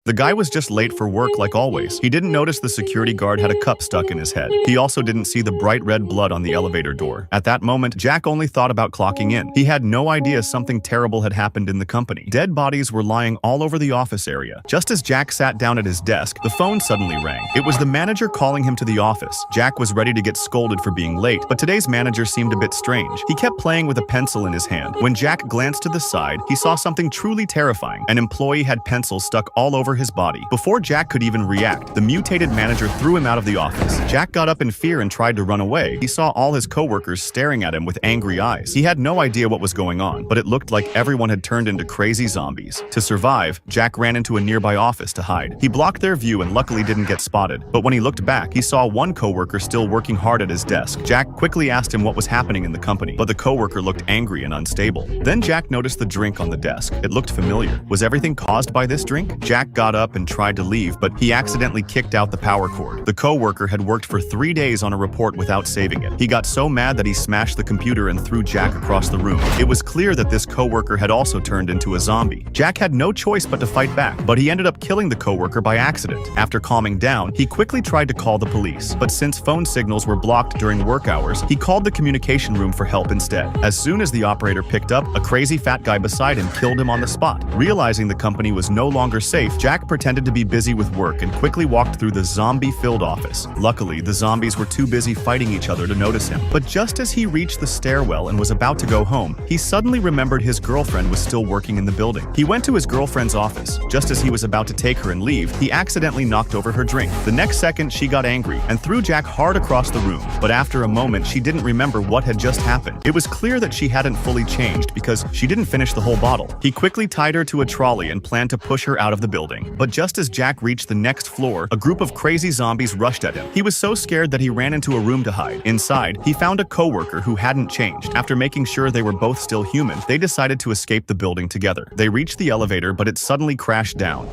The guy was just late for work like always. He didn't notice the security guard had a cup stuck in his head. He also didn't see the bright red blood on the elevator door. At that moment, Jack only thought about clocking in. He had no idea something terrible had happened in the company. Dead bodies were lying all over the office area. Just as Jack sat down at his desk, the phone suddenly rang. It was the manager calling him to the office. Jack was ready to get scolded for being late, but today's manager seemed a bit strange. He kept playing with a pencil in his hand. When Jack glanced to the side, he saw something truly terrifying. An employee had pencils stuck all over his body. Before Jack could even react, the mutated manager threw him out of the office. Jack got up in fear and tried to run away. He saw all his coworkers staring at him with angry eyes. He had no idea what was going on, but it looked like everyone had turned into crazy zombies. To survive, Jack ran into a nearby office to hide. He blocked their view and luckily didn't get spotted. But when he looked back, he saw one coworker still working hard at his desk. Jack quickly asked him what was happening in the company, but the coworker looked angry and unstable. Then Jack noticed the drink on the desk. It looked familiar. Was everything caused by this drink? Jack got up and tried to leave, but he accidentally kicked out the power cord. The coworker had worked for 3 days on a report without saving it. He got so mad that he smashed the computer and threw Jack across the room. It was clear that this coworker had also turned into a zombie. Jack had no choice but to fight back, but he ended up killing the coworker by accident. After calming down, he quickly tried to call the police, but since phone signals were blocked during work hours, he called the communication room for help instead. As soon as the operator picked up, a crazy fat guy beside him killed him on the spot. Realizing the company was no longer safe, Jack pretended to be busy with work and quickly walked through the zombie-filled office. Luckily, the zombies were too busy fighting each other to notice him. But just as he reached the stairwell and was about to go home, he suddenly remembered his girlfriend was still working in the building. He went to his girlfriend's office. Just as he was about to take her and leave, he accidentally knocked over her drink. The next second, she got angry and threw Jack hard across the room. But after a moment, she didn't remember what had just happened. It was clear that she hadn't fully changed because she didn't finish the whole bottle. He quickly tied her to a trolley and planned to push her out of the building. But just as Jack reached the next floor, a group of crazy zombies rushed at him. He was so scared that he ran into a room to hide. Inside, he found a coworker who hadn't changed. After making sure they were both still human, they decided to escape the building together. They reached the elevator, but it suddenly crashed down.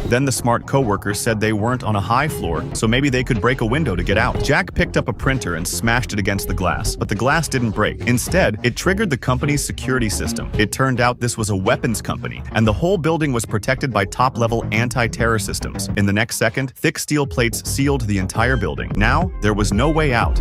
Then the smart coworker said they weren't on a high floor, so maybe they could break a window to get out. Jack picked up a printer and smashed it against the glass, but the glass didn't break. Instead, it triggered the company's security system. It turned out this was a weapons company, and the whole building was protected by top-level anti-terror systems. In the next second, thick steel plates sealed the entire building. Now, there was no way out.